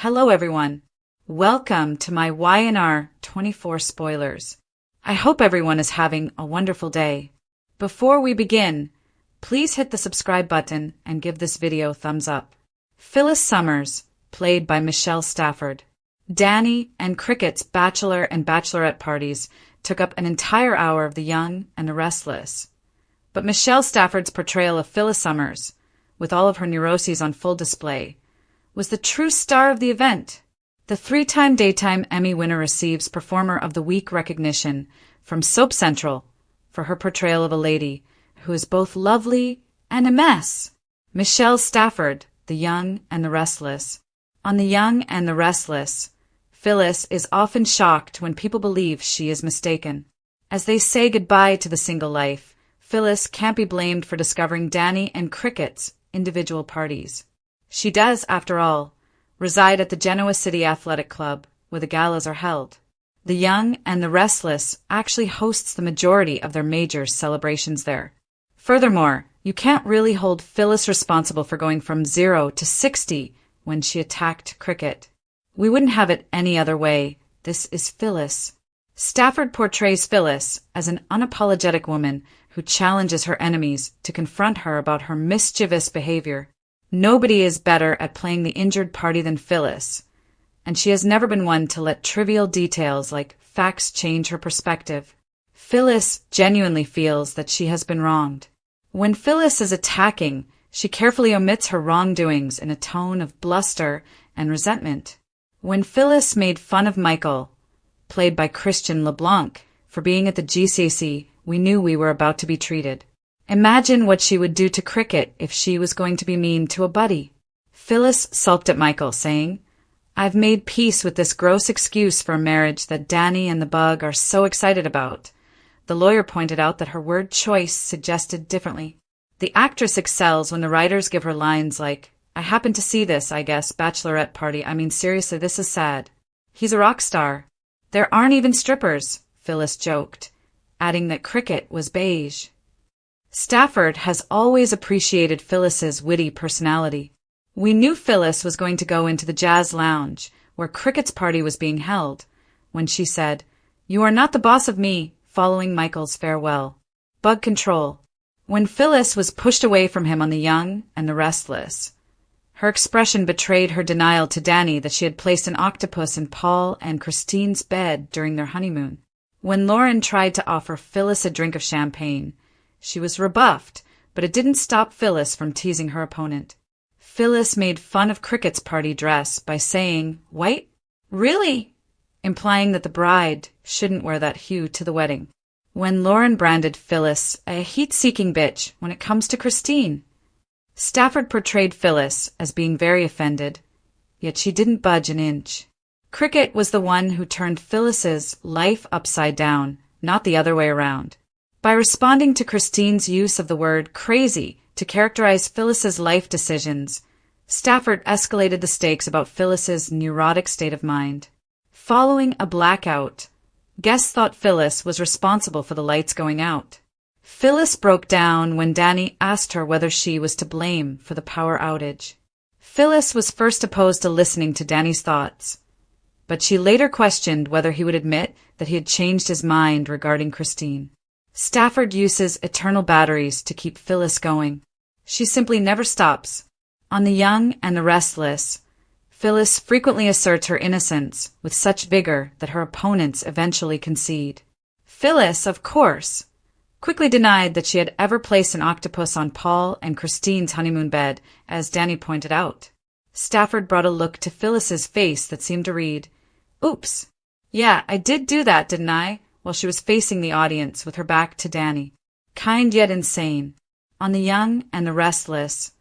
Hello everyone. Welcome to my YNR 24 spoilers. I hope everyone is having a wonderful day. Before we begin, please hit the subscribe button and give this video a thumbs up. Phyllis Summers, played by Michelle Stafford. Danny and Cricket's bachelor and bachelorette parties took up an entire hour of the young and the restless. But Michelle Stafford's portrayal of Phyllis Summers, with all of her neuroses on full display, was the true star of the event. The 3-time Daytime Emmy winner receives Performer of the Week recognition from Soap Central for her portrayal of a lady who is both lovely and a mess. Michelle Stafford, The Young and the Restless. On The Young and the Restless, Phyllis is often shocked when people believe she is mistaken. As they say goodbye to the single life, Phyllis can't be blamed for discovering Danny and Cricket's individual parties. She does, after all, reside at the Genoa City Athletic Club, where the galas are held. The Young and the Restless actually hosts the majority of their major celebrations there. Furthermore, you can't really hold Phyllis responsible for going from 0 to 60 when she attacked Cricket. We wouldn't have it any other way. This is Phyllis. Stafford portrays Phyllis as an unapologetic woman who challenges her enemies to confront her about her mischievous behavior. Nobody is better at playing the injured party than Phyllis, and she has never been one to let trivial details like facts change her perspective. Phyllis genuinely feels that she has been wronged. When Phyllis is attacking, she carefully omits her wrongdoings in a tone of bluster and resentment. When Phyllis made fun of Michael, played by Christian LeBlanc, for being at the GCC, we knew we were about to be treated. Imagine what she would do to Cricket if she was going to be mean to a buddy. Phyllis sulked at Michael, saying, "I've made peace with this gross excuse for a marriage that Danny and the bug are so excited about." The lawyer pointed out that her word choice suggested differently. The actress excels when the writers give her lines like, "I happened to see this, I guess, bachelorette party. I mean, seriously, this is sad. He's a rock star. There aren't even strippers," Phyllis joked, adding that Cricket was beige. Stafford has always appreciated Phyllis's witty personality. We knew Phyllis was going to go into the jazz lounge, where Cricket's party was being held, when she said, "You are not the boss of me," following Michael's farewell. Bug control. When Phyllis was pushed away from him on The Young and the Restless, her expression betrayed her denial to Danny that she had placed an octopus in Paul and Christine's bed during their honeymoon. When Lauren tried to offer Phyllis a drink of champagne, she was rebuffed, but it didn't stop Phyllis from teasing her opponent. Phyllis made fun of Cricket's party dress by saying, "White? Really?" implying that the bride shouldn't wear that hue to the wedding. When Lauren branded Phyllis a heat-seeking bitch when it comes to Christine, Stafford portrayed Phyllis as being very offended, yet she didn't budge an inch. Cricket was the one who turned Phyllis's life upside down, not the other way around. By responding to Christine's use of the word crazy to characterize Phyllis's life decisions, Stafford escalated the stakes about Phyllis's neurotic state of mind. Following a blackout, guests thought Phyllis was responsible for the lights going out. Phyllis broke down when Danny asked her whether she was to blame for the power outage. Phyllis was first opposed to listening to Danny's thoughts, but she later questioned whether he would admit that he had changed his mind regarding Christine. Stafford uses eternal batteries to keep Phyllis going. She simply never stops. On The Young and the Restless, Phyllis frequently asserts her innocence with such vigor that her opponents eventually concede. Phyllis, of course, quickly denied that she had ever placed an octopus on Paul and Christine's honeymoon bed, as Danny pointed out. Stafford brought a look to Phyllis's face that seemed to read, "Oops, yeah, I did do that, didn't I?" while she was facing the audience with her back to Danny. Kind yet insane. On The Young and the Restless,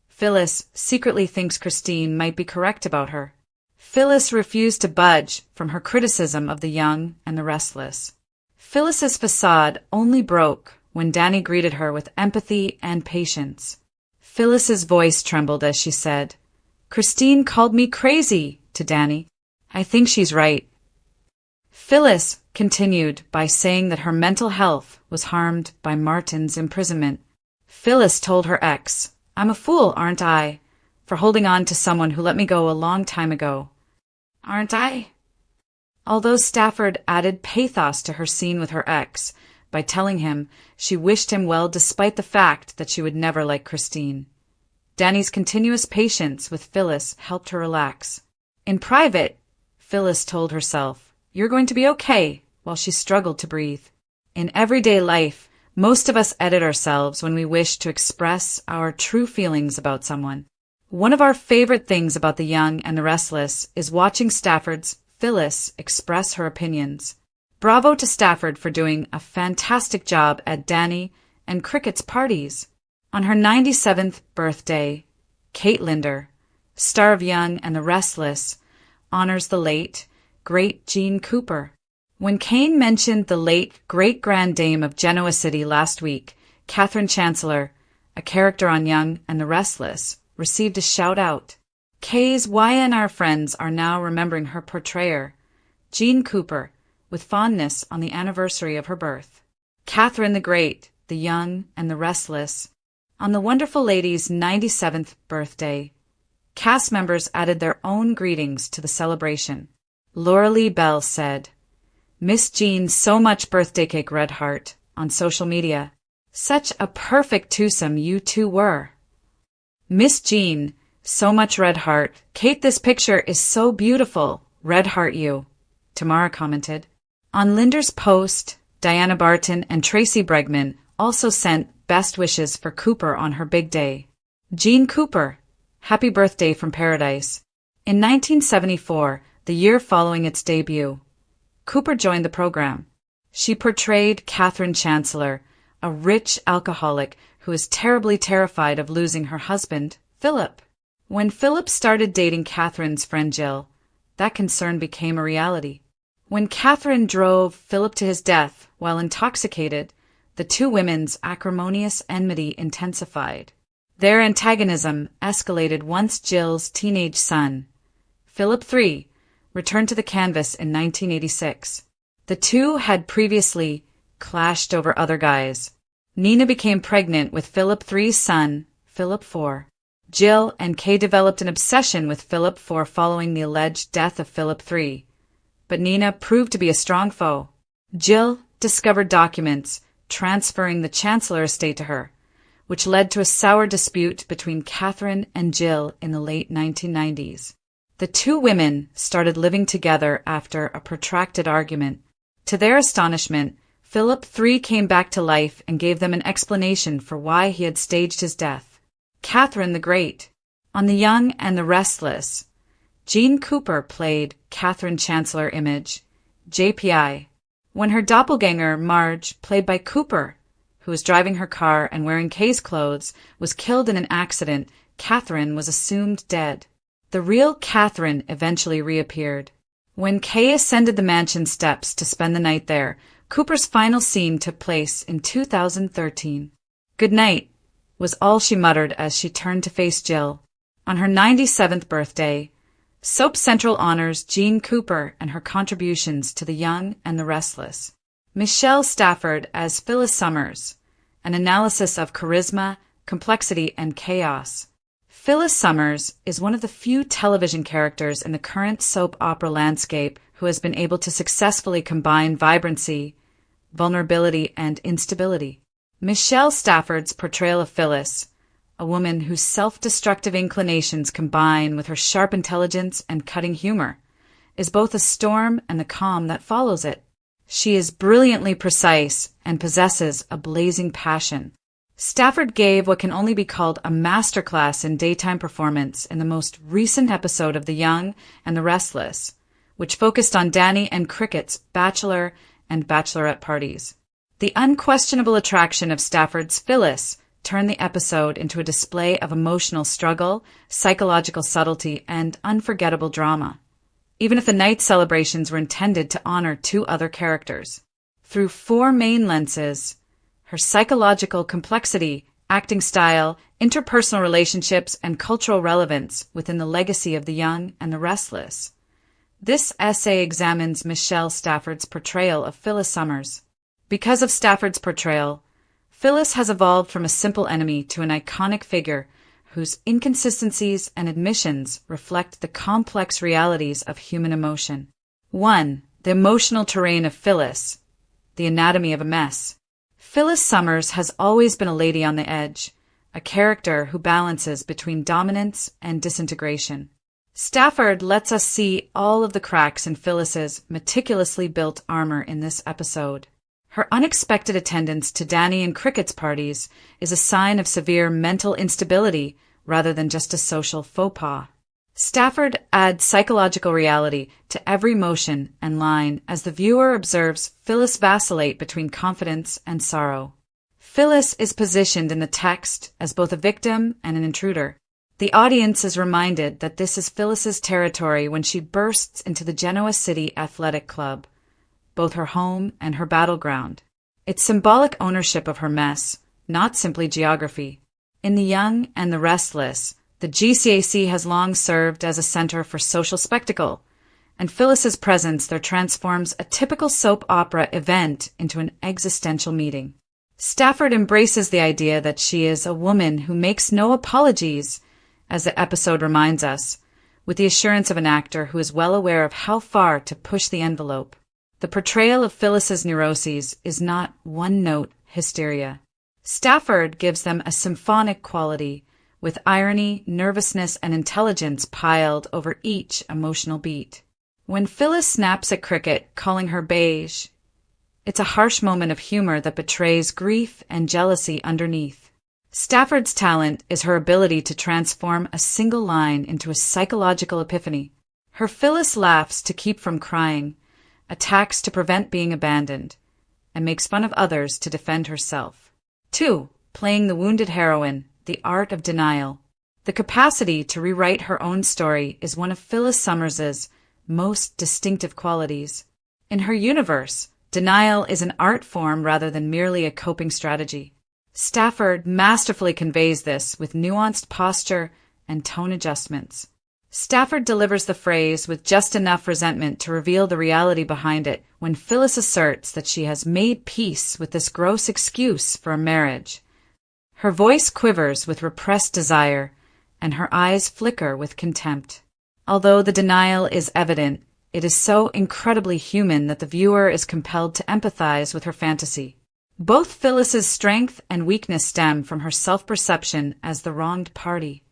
Phyllis secretly thinks Christine might be correct about her. Phyllis refused to budge from her criticism of The Young and the Restless. Phyllis's facade only broke when Danny greeted her with empathy and patience. Phyllis's voice trembled as she said, "Christine called me crazy," to Danny. "I think she's right." Phyllis continued by saying that her mental health was harmed by Martin's imprisonment. Phyllis told her ex, "I'm a fool, aren't I, for holding on to someone who let me go a long time ago. aren't I? Although Stafford added pathos to her scene with her ex by telling him she wished him well despite the fact that she would never like Christine. Danny's continuous patience with Phyllis helped her relax. In private, Phyllis told herself, "You're going to be okay," while she struggled to breathe. In everyday life, most of us edit ourselves when we wish to express our true feelings about someone. One of our favorite things about The Young and the Restless is watching Stafford's Phyllis express her opinions. Bravo to Stafford for doing a fantastic job at Danny and Cricket's parties. On her 97th birthday, Kate Linder, star of Young and the Restless, honors the late, great Jean Cooper. When Kane mentioned the late great-grand dame of Genoa City last week, Catherine Chancellor, a character on Young and the Restless, received a shout-out. Kay's YNR friends are now remembering her portrayer, Jean Cooper, with fondness on the anniversary of her birth. Catherine the Great, the Young and the Restless. On the wonderful lady's 97th birthday, cast members added their own greetings to the celebration. Laura Lee Bell said, "Miss Jean so much birthday cake red heart," on social media. "Such a perfect twosome you two were." Miss Jean, so much red heart. "Kate, this picture is so beautiful. Red heart you," Tamara commented. On Linder's post, Diana Barton and Tracy Bregman also sent best wishes for Cooper on her big day. Jean Cooper, happy birthday from paradise. In 1974, the year following its debut, Cooper joined the program. She portrayed Catherine Chancellor, a rich alcoholic who is terribly terrified of losing her husband, Philip. When Philip started dating Catherine's friend Jill, that concern became a reality. When Catherine drove Philip to his death while intoxicated, the two women's acrimonious enmity intensified. Their antagonism escalated once Jill's teenage son, Philip III, returned to the canvas in 1986. The two had previously clashed over other guys. Nina became pregnant with Philip III's son, Philip IV. Jill and Kay developed an obsession with Philip IV following the alleged death of Philip III, but Nina proved to be a strong foe. Jill discovered documents transferring the Chancellor estate to her, which led to a sour dispute between Catherine and Jill in the late 1990s. The two women started living together after a protracted argument. To their astonishment, Philip III came back to life and gave them an explanation for why he had staged his death. Catherine the Great. On The Young and the Restless, Jean Cooper played Catherine Chancellor Image, JPI. When her doppelganger, Marge, played by Cooper, who was driving her car and wearing Kay's clothes, was killed in an accident, Catherine was assumed dead. The real Catherine eventually reappeared. When Kay ascended the mansion steps to spend the night there, Cooper's final scene took place in 2013. "Good night," was all she muttered as she turned to face Jill. On her 97th birthday, Soap Central honors Jean Cooper and her contributions to The Young and the Restless. Michelle Stafford as Phyllis Summers, an analysis of charisma, complexity, and chaos. Phyllis Summers is one of the few television characters in the current soap opera landscape who has been able to successfully combine vibrancy, vulnerability, and instability. Michelle Stafford's portrayal of Phyllis, a woman whose self-destructive inclinations combine with her sharp intelligence and cutting humor, is both a storm and the calm that follows it. She is brilliantly precise and possesses a blazing passion. Stafford gave what can only be called a masterclass in daytime performance in the most recent episode of The Young and the Restless, which focused on Danny and Cricket's bachelor and bachelorette parties. The unquestionable attraction of Stafford's Phyllis turned the episode into a display of emotional struggle, psychological subtlety, and unforgettable drama, even if the night celebrations were intended to honor two other characters. Through four main lenses, her psychological complexity, acting style, interpersonal relationships, and cultural relevance within the legacy of The Young and the Restless. This essay examines Michelle Stafford's portrayal of Phyllis Summers. Because of Stafford's portrayal, Phyllis has evolved from a simple enemy to an iconic figure whose inconsistencies and admissions reflect the complex realities of human emotion. 1. The emotional terrain of Phyllis, the anatomy of a mess. Phyllis Summers has always been a lady on the edge, a character who balances between dominance and disintegration. Stafford lets us see all of the cracks in Phyllis's meticulously built armor in this episode. Her unexpected attendance to Danny and Cricket's parties is a sign of severe mental instability rather than just a social faux pas. Stafford adds psychological reality to every motion and line as the viewer observes Phyllis vacillate between confidence and sorrow. Phyllis is positioned in the text as both a victim and an intruder. The audience is reminded that this is Phyllis's territory when she bursts into the Genoa City Athletic Club, both her home and her battleground. It's symbolic ownership of her mess, not simply geography. In The Young and the Restless, the GCAC has long served as a center for social spectacle, and Phyllis's presence there transforms a typical soap opera event into an existential meeting. Stafford embraces the idea that she is a woman who makes no apologies, as the episode reminds us, with the assurance of an actor who is well aware of how far to push the envelope. The portrayal of Phyllis's neuroses is not one-note hysteria. Stafford gives them a symphonic quality, with irony, nervousness, and intelligence piled over each emotional beat. When Phyllis snaps at Cricket, calling her beige, it's a harsh moment of humor that betrays grief and jealousy underneath. Stafford's talent is her ability to transform a single line into a psychological epiphany. Her Phyllis laughs to keep from crying, attacks to prevent being abandoned, and makes fun of others to defend herself. 2. Playing the wounded heroine, the art of denial. The capacity to rewrite her own story is one of Phyllis Summers's most distinctive qualities. In her universe, denial is an art form rather than merely a coping strategy. Stafford masterfully conveys this with nuanced posture and tone adjustments. Stafford delivers the phrase with just enough resentment to reveal the reality behind it when Phyllis asserts that she has made peace with this gross excuse for a marriage. Her voice quivers with repressed desire, and her eyes flicker with contempt. Although the denial is evident, it is so incredibly human that the viewer is compelled to empathize with her fantasy. Both Phyllis's strength and weakness stem from her self-perception as the wronged party.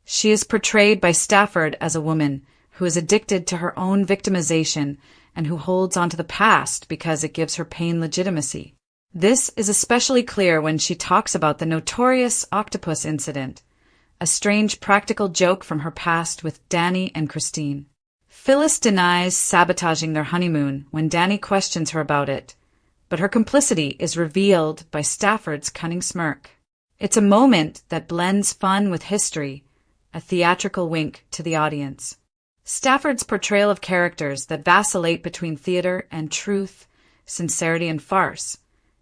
She is portrayed by Stafford as a woman who is addicted to her own victimization and who holds onto the past because it gives her pain legitimacy. This is especially clear when she talks about the notorious octopus incident, a strange practical joke from her past with Danny and Christine. Phyllis denies sabotaging their honeymoon when Danny questions her about it, but her complicity is revealed by Stafford's cunning smirk. It's a moment that blends fun with history, a theatrical wink to the audience. Stafford's portrayal of characters that vacillate between theater and truth, sincerity and farce,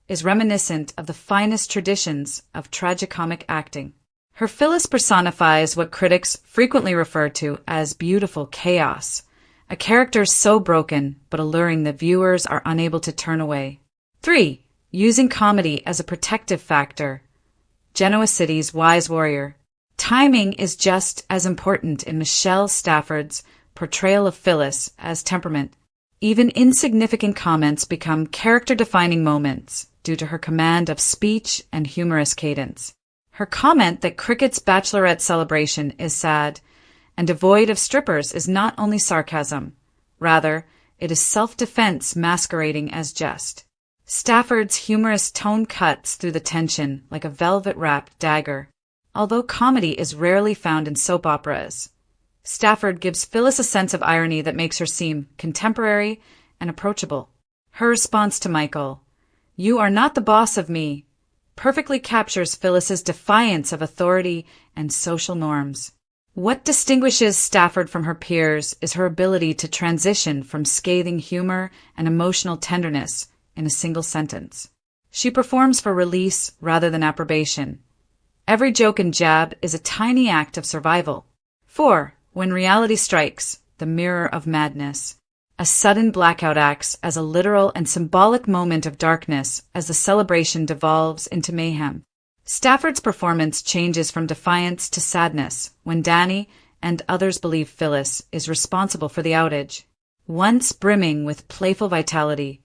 is reminiscent of the finest traditions of tragicomic acting. Her Phyllis personifies what critics frequently refer to as beautiful chaos, a character so broken but alluring that viewers are unable to turn away. 3. Using comedy as a protective factor. Genoa City's wise warrior. Timing is just as important in Michelle Stafford's portrayal of Phyllis as temperament. Even insignificant comments become character-defining moments due to her command of speech and humorous cadence. Her comment that Cricket's bachelorette celebration is sad and devoid of strippers is not only sarcasm. Rather, it is self-defense masquerading as jest. Stafford's humorous tone cuts through the tension like a velvet-wrapped dagger. Although comedy is rarely found in soap operas, Stafford gives Phyllis a sense of irony that makes her seem contemporary and approachable. Her response to Michael, "You are not the boss of me," perfectly captures Phyllis's defiance of authority and social norms. What distinguishes Stafford from her peers is her ability to transition from scathing humor and emotional tenderness in a single sentence. She performs for release rather than approbation. Every joke and jab is a tiny act of survival. 4. When reality strikes, the mirror of madness. A sudden blackout acts as a literal and symbolic moment of darkness as the celebration devolves into mayhem. Stafford's performance changes from defiance to sadness when Danny and others believe Phyllis is responsible for the outage. Once brimming with playful vitality,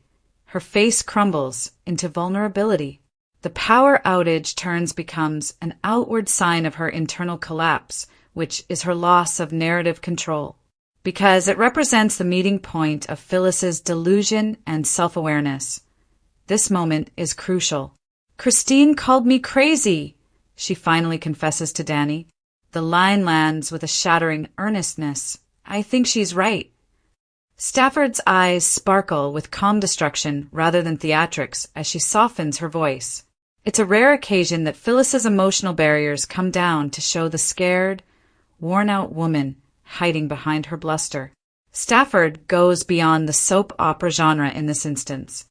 her face crumbles into vulnerability. The power outage becomes an outward sign of her internal collapse, which is her loss of narrative control, because it represents the meeting point of Phyllis's delusion and self-awareness. This moment is crucial. "Christine called me crazy," she finally confesses to Danny. The line lands with a shattering earnestness. "I think she's right." Stafford's eyes sparkle with calm destruction rather than theatrics as she softens her voice. It's a rare occasion that Phyllis's emotional barriers come down to show the scared, worn-out woman hiding behind her bluster. Stafford goes beyond the soap opera genre in this instance.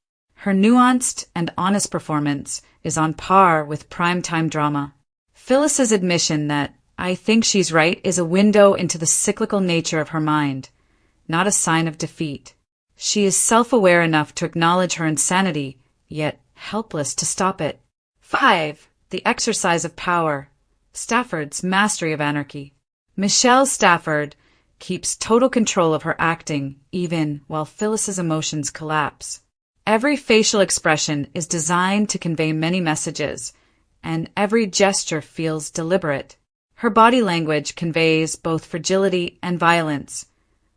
Her nuanced and honest performance is on par with primetime drama. Phyllis's admission that "I think she's right" is a window into the cyclical nature of her mind, not a sign of defeat. She is self-aware enough to acknowledge her insanity, yet helpless to stop it. 5. The exercise of power. Stafford's mastery of anarchy. Michelle Stafford keeps total control of her acting, even while Phyllis's emotions collapse. Every facial expression is designed to convey many messages, and every gesture feels deliberate. Her body language conveys both fragility and violence,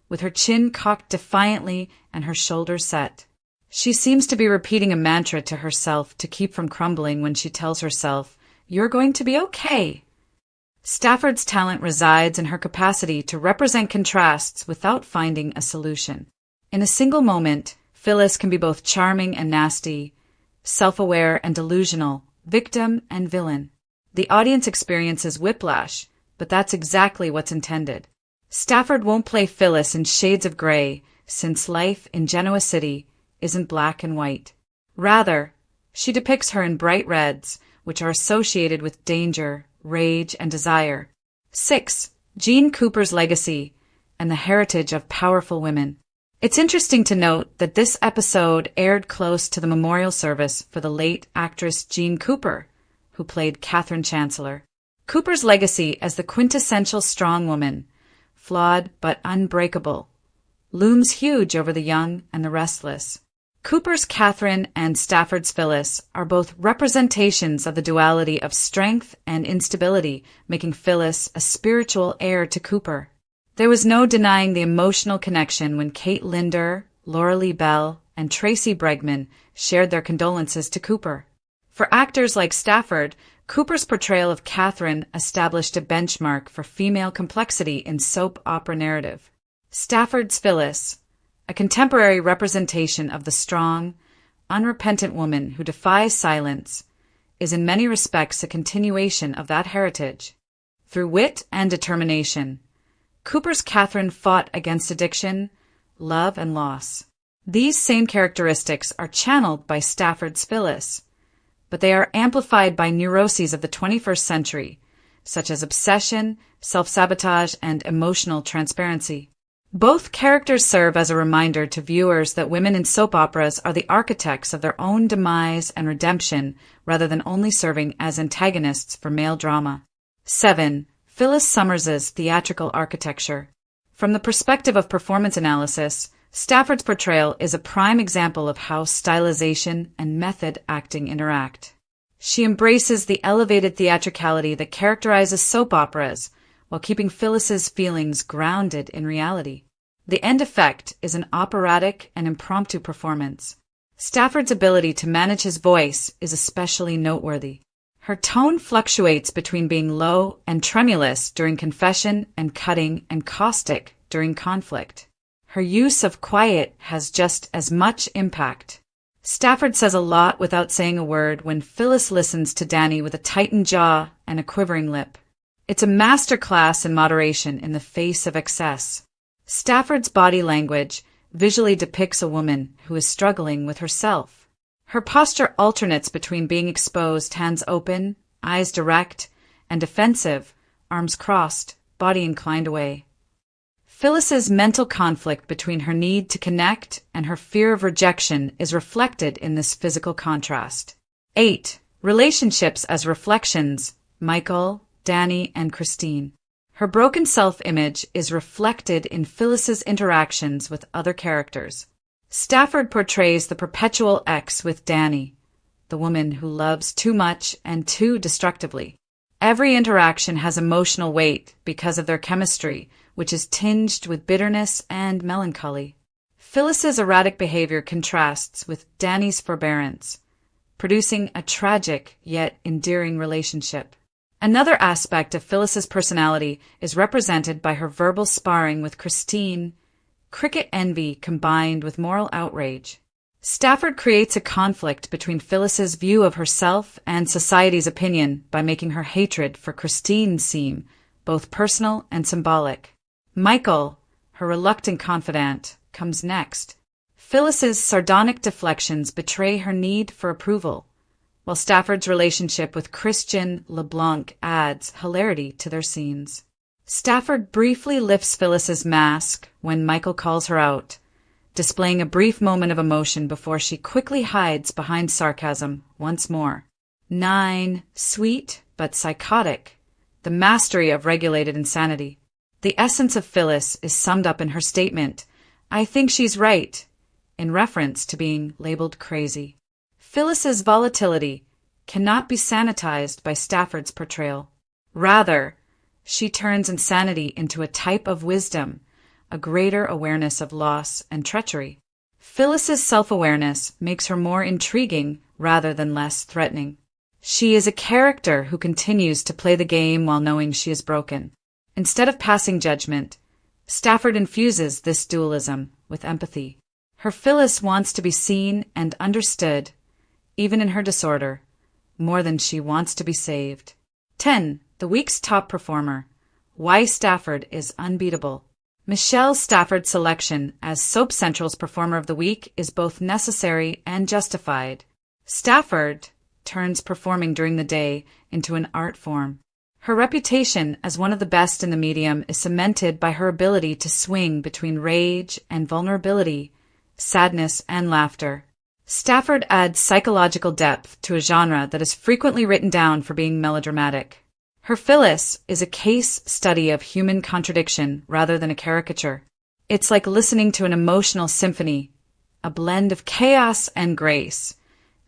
with her chin cocked defiantly and her shoulders set. She seems to be repeating a mantra to herself to keep from crumbling when she tells herself, "You're going to be okay." Stafford's talent resides in her capacity to represent contrasts without finding a solution. In a single moment, Phyllis can be both charming and nasty, self-aware and delusional, victim and villain. The audience experiences whiplash, but that's exactly what's intended. Stafford won't play Phyllis in shades of gray, since life in Genoa City isn't black and white. Rather, she depicts her in bright reds, which are associated with danger, rage, and desire. 6. Jean Cooper's legacy and the heritage of powerful women. It's interesting to note that this episode aired close to the memorial service for the late actress Jean Cooper, who played Catherine Chancellor. Cooper's legacy as the quintessential strong woman, flawed but unbreakable, looms huge over the young and the restless. Cooper's Catherine and Stafford's Phyllis are both representations of the duality of strength and instability, making Phyllis a spiritual heir to Cooper. There was no denying the emotional connection when Kate Linder, Laura Lee Bell, and Tracy Bregman shared their condolences to Cooper. For actors like Stafford, Cooper's portrayal of Catherine established a benchmark for female complexity in soap opera narrative. Stafford's Phyllis, a contemporary representation of the strong, unrepentant woman who defies silence, is in many respects a continuation of that heritage. Through wit and determination, Cooper's Catherine fought against addiction, love, and loss. These same characteristics are channeled by Stafford's Phyllis, but they are amplified by neuroses of the 21st century, such as obsession, self-sabotage, and emotional transparency. Both characters serve as a reminder to viewers that women in soap operas are the architects of their own demise and redemption rather than only serving as antagonists for male drama. 7. Phyllis Summers's theatrical architecture. From the perspective of performance analysis, Stafford's portrayal is a prime example of how stylization and method acting interact. She embraces the elevated theatricality that characterizes soap operas, while keeping Phyllis's feelings grounded in reality. The end effect is an operatic and impromptu performance. Stafford's ability to manage his voice is especially noteworthy. Her tone fluctuates between being low and tremulous during confession and cutting and caustic during conflict. Her use of quiet has just as much impact. Stafford says a lot without saying a word when Phyllis listens to Danny with a tightened jaw and a quivering lip. It's a masterclass in moderation in the face of excess. Stafford's body language visually depicts a woman who is struggling with herself. Her posture alternates between being exposed, hands open, eyes direct, and defensive, arms crossed, body inclined away. Phyllis's mental conflict between her need to connect and her fear of rejection is reflected in this physical contrast. 8. Relationships as reflections: Michael, Danny, and Christine. Her broken self-image is reflected in Phyllis's interactions with other characters. Stafford portrays the perpetual ex with Danny, the woman who loves too much and too destructively. Every interaction has emotional weight because of their chemistry, which is tinged with bitterness and melancholy. Phyllis's erratic behavior contrasts with Danny's forbearance, producing a tragic yet endearing relationship. Another aspect of Phyllis's personality is represented by her verbal sparring with Christine, cricket envy combined with moral outrage. Stafford creates a conflict between Phyllis's view of herself and society's opinion by making her hatred for Christine seem both personal and symbolic. Michael, her reluctant confidant, comes next. Phyllis's sardonic deflections betray her need for approval, while Stafford's relationship with Christian LeBlanc adds hilarity to their scenes. Stafford briefly lifts Phyllis's mask when Michael calls her out, displaying a brief moment of emotion before she quickly hides behind sarcasm once more. 9. Sweet but psychotic. The mastery of regulated insanity. The essence of Phyllis is summed up in her statement, "I think she's right," in reference to being labeled crazy. Phyllis's volatility cannot be sanitized by Stafford's portrayal. Rather, she turns insanity into a type of wisdom, a greater awareness of loss and treachery. Phyllis's self-awareness makes her more intriguing rather than less threatening. She is a character who continues to play the game while knowing she is broken. Instead of passing judgment, Stafford infuses this dualism with empathy. Her Phyllis wants to be seen and understood, even in her disorder, more than she wants to be saved. 10. The week's top performer. Why Stafford is unbeatable. Michelle Stafford's selection as Soap Central's Performer of the Week is both necessary and justified. Stafford turns performing during the day into an art form. Her reputation as one of the best in the medium is cemented by her ability to swing between rage and vulnerability, sadness and laughter. Stafford adds psychological depth to a genre that is frequently written down for being melodramatic. Her Phyllis is a case study of human contradiction rather than a caricature. It's like listening to an emotional symphony, a blend of chaos and grace,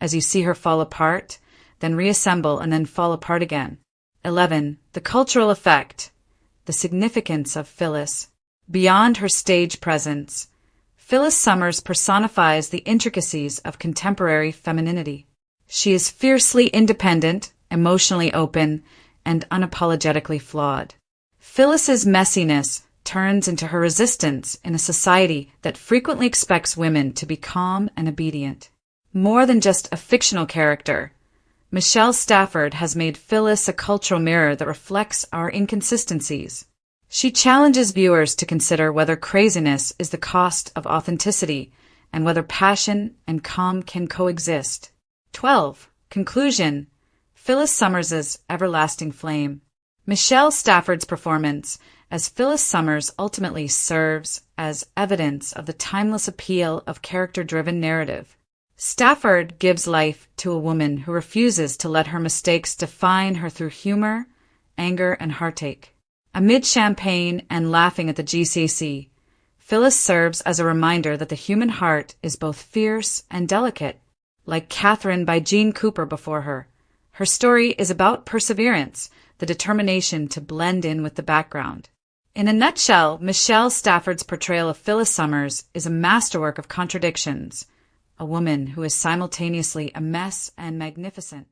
as you see her fall apart, then reassemble and then fall apart again. 11. The cultural effect. The significance of Phyllis. Beyond her stage presence, Phyllis Summers personifies the intricacies of contemporary femininity. She is fiercely independent, emotionally open, and unapologetically flawed. Phyllis's messiness turns into her resistance in a society that frequently expects women to be calm and obedient. More than just a fictional character, Michelle Stafford has made Phyllis a cultural mirror that reflects our inconsistencies. She challenges viewers to consider whether craziness is the cost of authenticity and whether passion and calm can coexist. 12. Conclusion. Phyllis Summers' everlasting flame. Michelle Stafford's performance as Phyllis Summers ultimately serves as evidence of the timeless appeal of character-driven narrative. Stafford gives life to a woman who refuses to let her mistakes define her through humor, anger, and heartache. Amid champagne and laughing at the GCC, Phyllis serves as a reminder that the human heart is both fierce and delicate. Like Catherine by Jean Cooper before her, her story is about perseverance, the determination to blend in with the background. In a nutshell, Michelle Stafford's portrayal of Phyllis Summers is a masterwork of contradictions, a woman who is simultaneously a mess and magnificent.